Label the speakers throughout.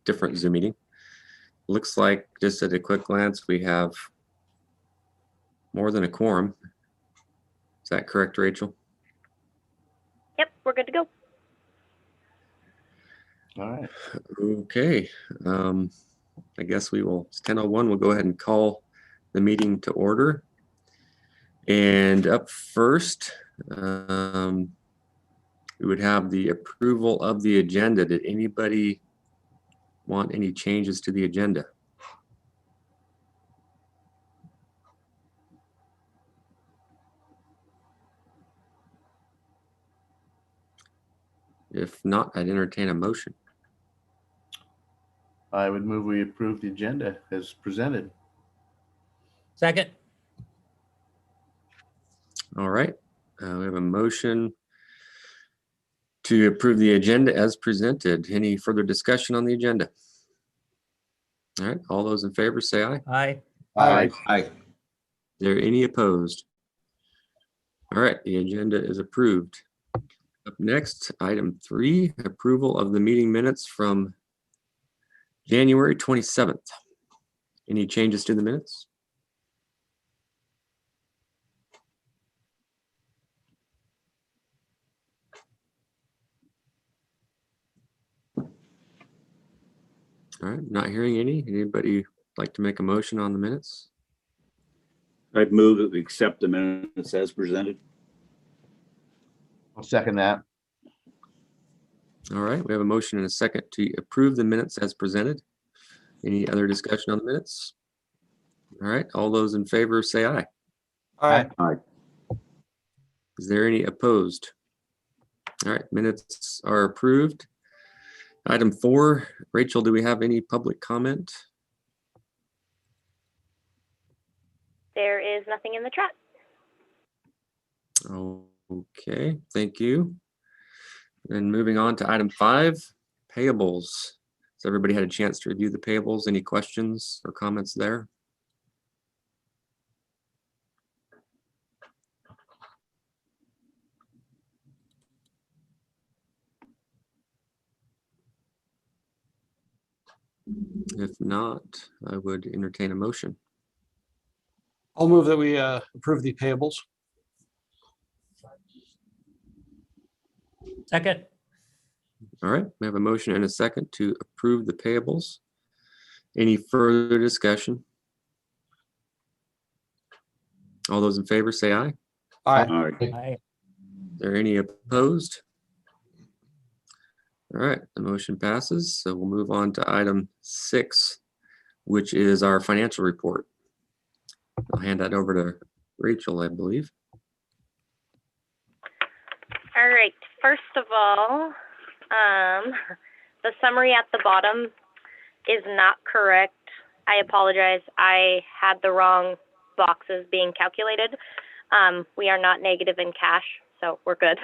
Speaker 1: different Zoom meeting. Looks like, just at a quick glance, we have more than a quorum. Is that correct, Rachel?
Speaker 2: Yep, we're good to go.
Speaker 3: All right.
Speaker 1: Okay. I guess we will, it's 10:01. We'll go ahead and call the meeting to order. And up first, we would have the approval of the agenda. Did anybody want any changes to the agenda? If not, I'd entertain a motion.
Speaker 3: I would move we approve the agenda as presented.
Speaker 4: Second.
Speaker 1: All right. We have a motion to approve the agenda as presented. Any further discussion on the agenda? All right. All those in favor say aye.
Speaker 4: Aye.
Speaker 3: Aye.
Speaker 1: Is there any opposed? All right. The agenda is approved. Up next, item 3, approval of the meeting minutes from January 27th. Any changes to the minutes? All right, not hearing any. Anybody like to make a motion on the minutes?
Speaker 5: I'd move that we accept the minutes as presented.
Speaker 3: I'll second that.
Speaker 1: All right, we have a motion and a second to approve the minutes as presented. Any other discussion on the minutes? All right, all those in favor say aye.
Speaker 3: Aye.
Speaker 1: Is there any opposed? All right, minutes are approved. Item 4, Rachel, do we have any public comment?
Speaker 2: There is nothing in the chat.
Speaker 1: Okay, thank you. And moving on to item 5, payables. Has everybody had a chance to review the payables? Any questions or comments there? If not, I would entertain a motion.
Speaker 6: I'll move that we approve the payables.
Speaker 4: Second.
Speaker 1: All right, we have a motion and a second to approve the payables. Any further discussion? All those in favor say aye.
Speaker 6: Aye.
Speaker 5: All right.
Speaker 4: Aye.
Speaker 1: Is there any opposed? All right, the motion passes. So we'll move on to item 6, which is our financial report. I'll hand that over to Rachel, I believe.
Speaker 2: All right, first of all, the summary at the bottom is not correct. I apologize. I had the wrong boxes being calculated. We are not negative in cash, so we're good.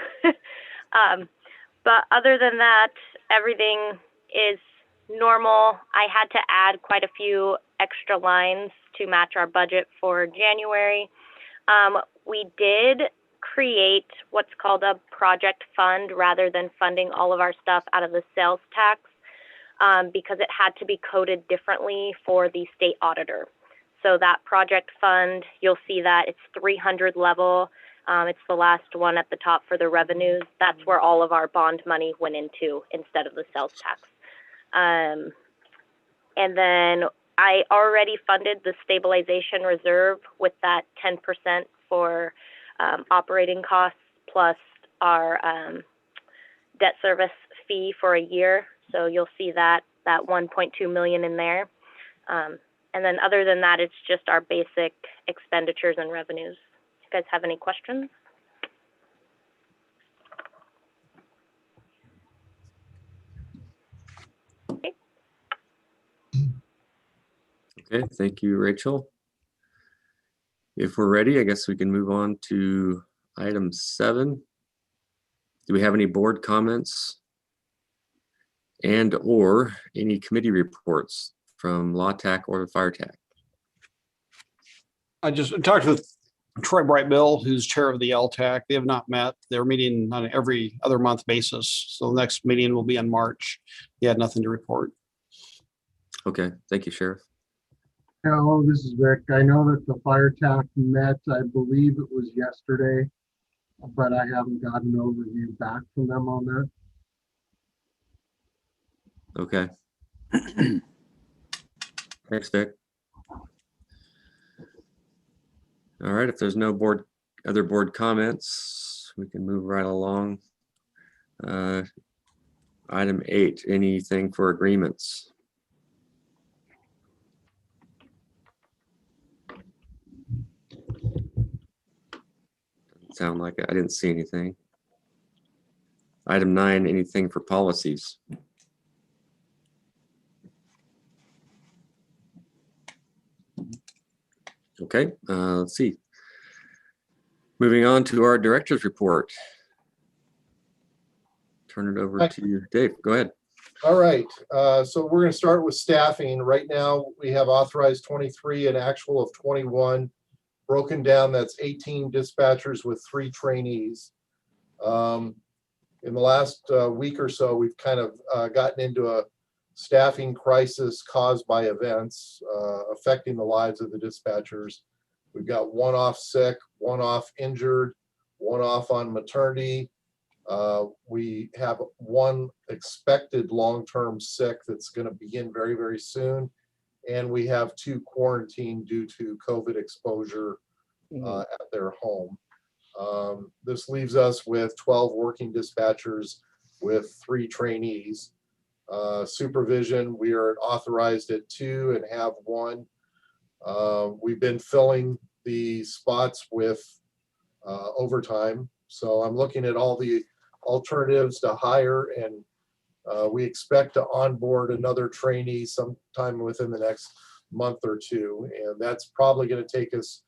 Speaker 2: But other than that, everything is normal. I had to add quite a few extra lines to match our budget for January. We did create what's called a project fund rather than funding all of our stuff out of the sales tax because it had to be coded differently for the state auditor. So that project fund, you'll see that it's 300 level. It's the last one at the top for the revenues. That's where all of our bond money went into instead of the sales tax. And then I already funded the stabilization reserve with that 10% for operating costs plus our debt service fee for a year. So you'll see that 1.2 million in there. And then other than that, it's just our basic expenditures and revenues. You guys have any questions? Okay.
Speaker 1: Okay, thank you, Rachel. If we're ready, I guess we can move on to item 7. Do we have any board comments and or any committee reports from LawTAC or the FireTAC?
Speaker 6: I just talked with Troy Brightbill, who's chair of the LTAC. They have not met. They're meeting on an every other month basis. So the next meeting will be in March. He had nothing to report.
Speaker 1: Okay, thank you, Sheriff.
Speaker 7: Hello, this is Rick. I know that the fire TAC met, I believe it was yesterday, but I haven't gotten an overview back from them on that.
Speaker 1: Okay. Thanks, Vic. All right, if there's no other board comments, we can move right along. Item 8, anything for agreements? Doesn't sound like it. I didn't see anything. Item 9, anything for policies? Okay, let's see. Moving on to our director's report. Turn it over
Speaker 8: Hi.
Speaker 1: to you, Dave. Go ahead.
Speaker 8: All right, so we're gonna start with staffing. Right now, we have authorized 23, an actual of 21. Broken down, that's 18 dispatchers with 3 trainees. In the last week or so, we've kind of gotten into a staffing crisis caused by events affecting the lives of the dispatchers. We've got 1 off sick, 1 off injured, 1 off on maternity. We have 1 expected long-term sick that's going to begin very, very soon. And we have 2 quarantined due to COVID exposure at their home. This leaves us with 12 working dispatchers with 3 trainees. Supervision, we are authorized at 2 and have 1. We've been filling the spots with overtime. So I'm looking at all the alternatives to hire, and we expect to onboard another trainee sometime within the next month or 2. And that's probably going to take us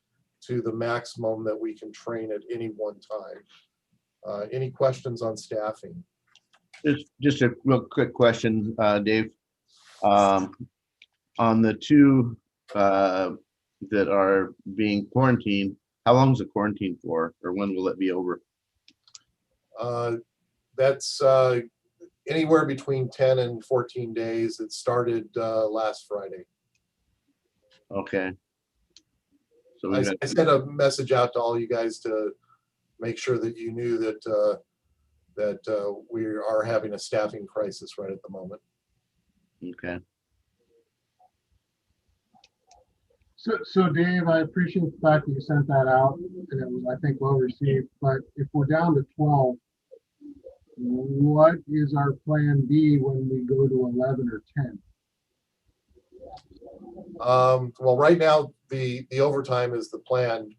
Speaker 8: to the maximum that we can train at any one time. Any questions on staffing?
Speaker 3: Just a real quick question, Dave. On the 2 that are being quarantined, how long is the quarantine for, or when will it be over?
Speaker 8: That's anywhere between 10 and 14 days. It started last Friday.
Speaker 3: Okay. So
Speaker 8: I
Speaker 3: we got,
Speaker 8: sent a message out to all you guys to make sure that you knew that we are having a staffing crisis right at the moment.
Speaker 3: okay.
Speaker 7: So Dave, I appreciate the fact that you sent that out, and it was, I think, well received, but if we're down to 12, what is our plan B when we go to 11 or 10?
Speaker 8: Well, right now, the overtime is the planned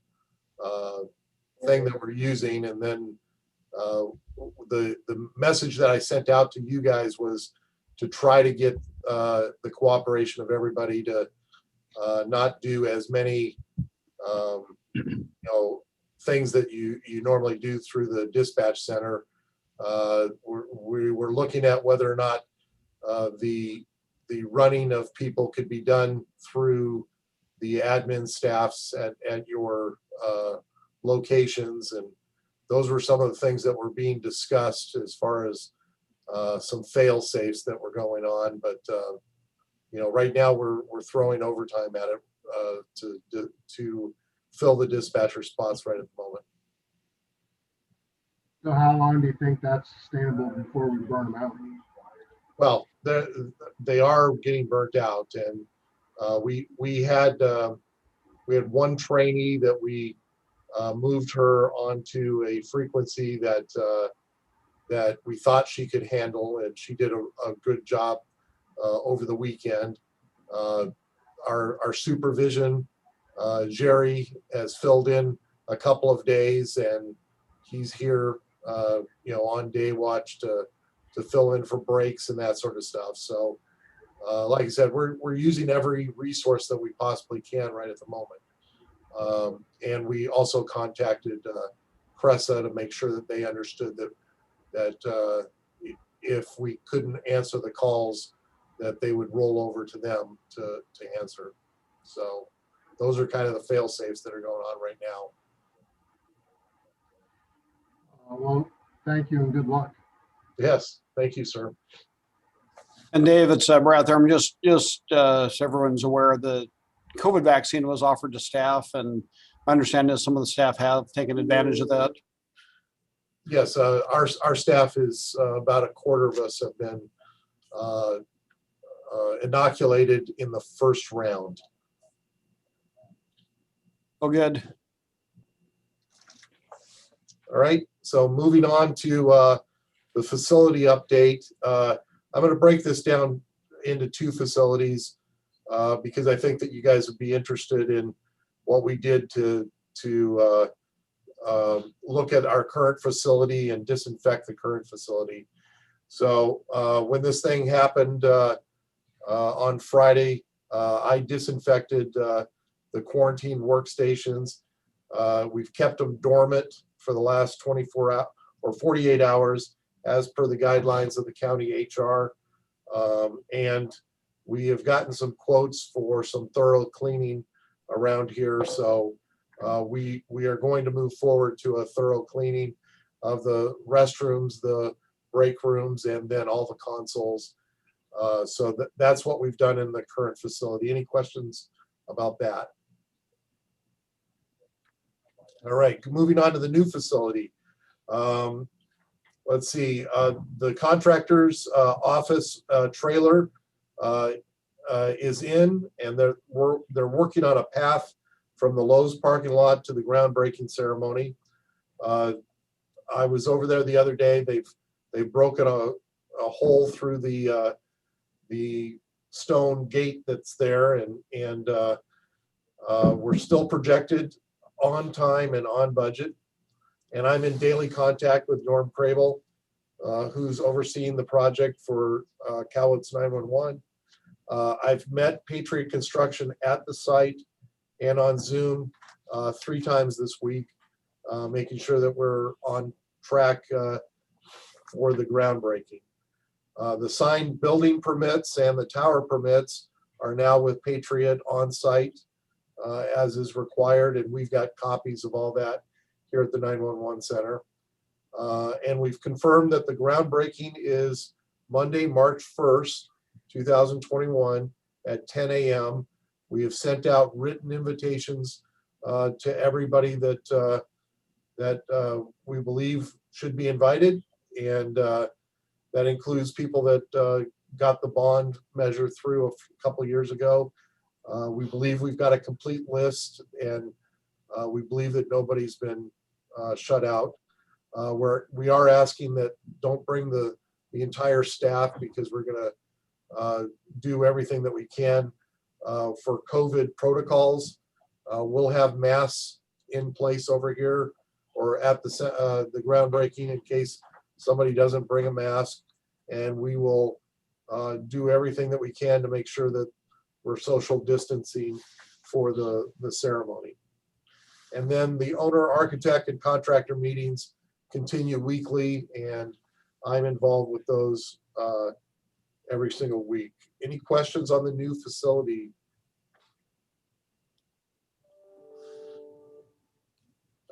Speaker 8: thing that we're using. And then the message that I sent out to you guys was to try to get the cooperation of everybody to not do as many things that you normally do through the dispatch center. We were looking at whether or not the running of people could be done through the admin staffs at your locations. And those were some of the things that were being discussed as far as some fail safes that were going on. But, right now we're throwing overtime at it to fill the dispatcher spots right at the moment.
Speaker 7: So how long do you think that's sustainable before we burn them out?
Speaker 8: Well, they are getting burnt out, and we had 1 trainee that we moved her onto a frequency that we thought she could handle, and she did a good job over the weekend. Our supervision, Jerry, has filled in a couple of days, and he's here, on day watch to fill in for breaks and that sort of stuff. So, like I said, we're using every resource that we possibly can right at the moment. And we also contacted Cressa to make sure that they understood that if we couldn't answer the calls, that they would roll over to them to answer. So those are kind of the fail safes that are going on right now.
Speaker 7: Well, thank you and good luck.
Speaker 8: Yes, thank you, sir.
Speaker 6: And Dave, it's Brad there. I'm just so everyone's aware, the COVID vaccine was offered to staff, and I understand that some of the staff have taken advantage of that.
Speaker 8: Yes, our staff is about a quarter of us have been inoculated in the first round.
Speaker 6: Oh, good.
Speaker 8: All right, so moving on to the facility update. I'm going to break this down into two facilities because I think that you guys would be interested in what we did to look at our current facility and disinfect the current facility. So when this thing happened on Friday, I disinfected the quarantine workstations. We've kept them dormant for the last 24 hours or 48 hours as per the guidelines of the county HR. And we have gotten some quotes for some thorough cleaning around here. So we are going to move forward to a thorough cleaning of the restrooms, the break rooms, and then all the consoles. So that's what we've done in the current facility. Any questions about that? All right, moving on to the new facility. Let's see, the contractor's office trailer is in, and they're working on a path from the Lowe's parking lot to the groundbreaking ceremony. I was over there the other day. They've broken a hole through the stone gate that's there, and we're still projected on time and on budget. And I'm in daily contact with Norm Crable, who's overseeing the project for Cowoods 911. I've met Patriot Construction at the site and on Zoom 3 times this week, making sure that we're on track for the groundbreaking. The signed building permits and the tower permits are now with Patriot on site as is required, and we've got copies of all that here at the 911 Center. And we've confirmed that the groundbreaking is Monday, March 1st, 2021 at 10 a.m. We have sent out written invitations to everybody that we believe should be invited, and that includes people that got the bond measure through a couple of years ago. We believe we've got a complete list, and we believe that nobody's been shut out. We are asking that don't bring the entire staff, because we're going to do everything that we can for COVID protocols. We'll have masks in place over here or at the groundbreaking in case somebody doesn't bring a mask, and we will do everything that we can to make sure that we're social distancing for the ceremony. And then the owner, architect, and contractor meetings continue weekly, and I'm involved with those every single week. Any questions on the new facility?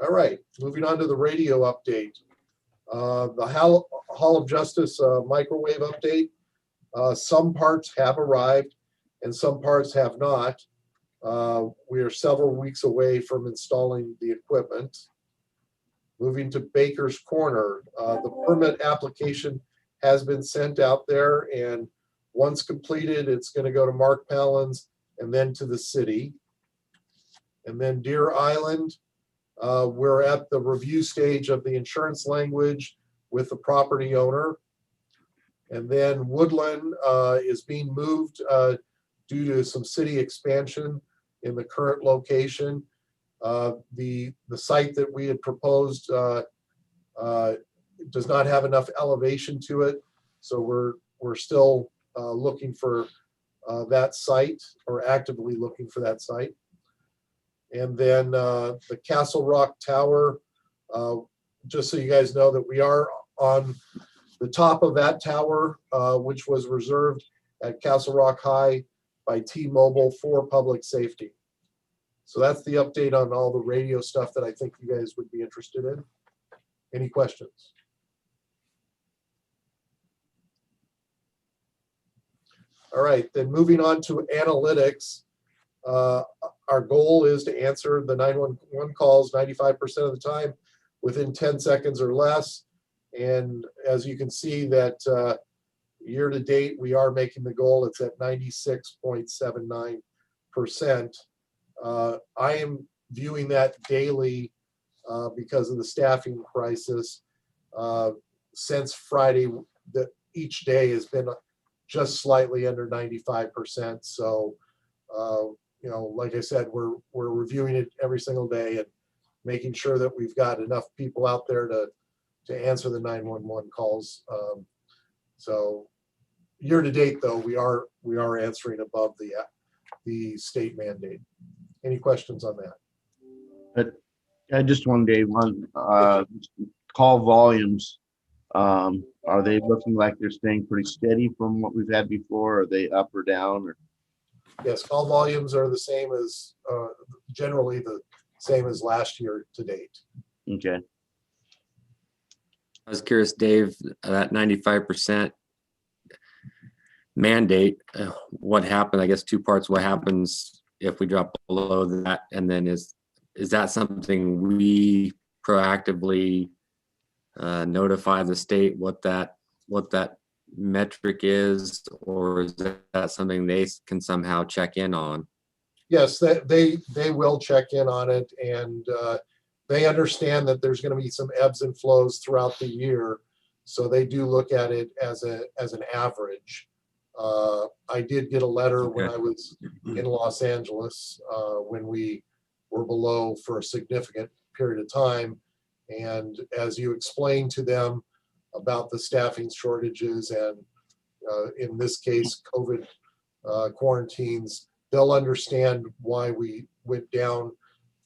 Speaker 8: All right, moving on to the radio update. The Hall of Justice microwave update. Some parts have arrived and some parts have not. We are several weeks away from installing the equipment. Moving to Baker's Corner, the permit application has been sent out there, and once completed, it's going to go to Mark Palins and then to the city. And then Deer Island, we're at the review stage of the insurance language with the property owner. And then Woodland is being moved due to some city expansion in the current location. The site that we had proposed does not have enough elevation to it, so we're still looking for that site, or actively looking for that site. And then the Castle Rock Tower, just so you guys know that we are on the top of that tower, which was reserved at Castle Rock High by T-Mobile for public safety. So that's the update on all the radio stuff that I think you guys would be interested in. Any questions? All right, then moving on to analytics. Our goal is to answer the 911 calls 95% of the time within 10 seconds or less. And as you can see that year to date, we are making the goal. It's at 96.79%. I am viewing that daily because of the staffing crisis. Since Friday, each day has been just slightly under 95%. So, you know, like I said, we're reviewing it every single day and making sure that we've got enough people out there to answer the 911 calls. So year to date, though, we are answering above the state mandate. Any questions on that?
Speaker 3: I just one day, call volumes. Are they looking like they're staying pretty steady from what we've had before? Are they up or down? Or?
Speaker 8: Yes, call volumes are the same as, generally the same as last year to date.
Speaker 3: Okay.
Speaker 1: I was curious, Dave, that 95% mandate, what happened? I guess two parts. What happens if we drop below that? And then is that something we proactively notify the state what that metric is, or is that something they can somehow check in on?
Speaker 8: Yes, they will check in on it, and they understand that there's going to be some ebbs and flows throughout the year, so they do look at it as an average. I did get a letter when I was in Los Angeles when we were below for a significant period of time, and as you explained to them about the staffing shortages and in this case COVID quarantines, they'll understand why we went down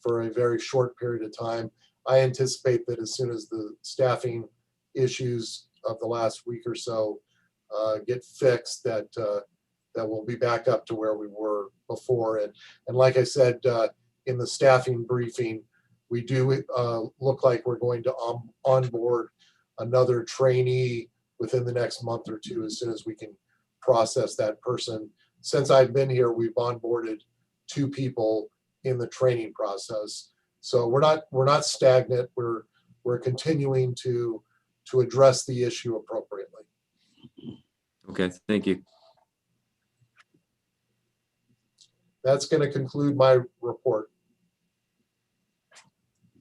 Speaker 8: for a very short period of time. I anticipate that as soon as the staffing issues of the last week or so get fixed, that we'll be back up to where we were before. And like I said, in the staffing briefing, we do look like we're going to onboard another trainee within the next month or two as soon as we can process that person. Since I've been here, we've onboarded 2 people in the training process. So we're not stagnant. We're continuing to address the issue appropriately.
Speaker 1: Okay, thank you.
Speaker 8: That's going to conclude my report.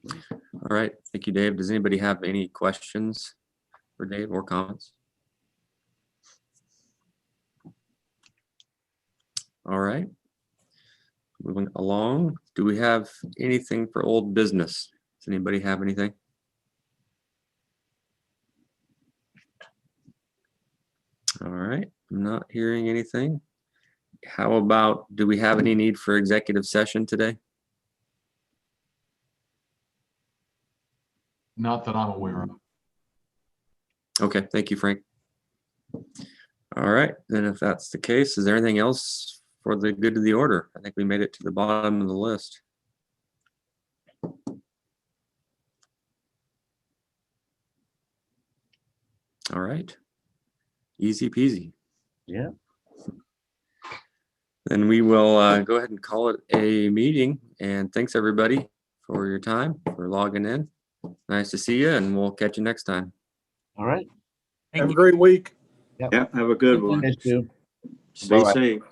Speaker 1: All right, thank you, Dave. Does anybody have any questions for Dave or comments? All right, moving along. Do we have anything for old business? Does anybody have anything? All right, I'm not hearing anything. How about, do we have any need for executive session today?
Speaker 9: Not that I'm aware of.
Speaker 1: Okay, thank you, Frank. All right, then if that's the case, is there anything else for the good of the order? I think we made it to the bottom of the list. All right, easy peasy.
Speaker 3: Yeah.
Speaker 1: Then we will go ahead and call it a meeting, and thanks everybody for your time, for logging in. Nice to see you, and we'll catch you next time.
Speaker 3: All right.
Speaker 5: Have a great week.
Speaker 3: Yep.
Speaker 5: Yeah, have a good one.
Speaker 3: Thanks, Stu.
Speaker 5: Stay
Speaker 3: Bye-bye.
Speaker 5: safe.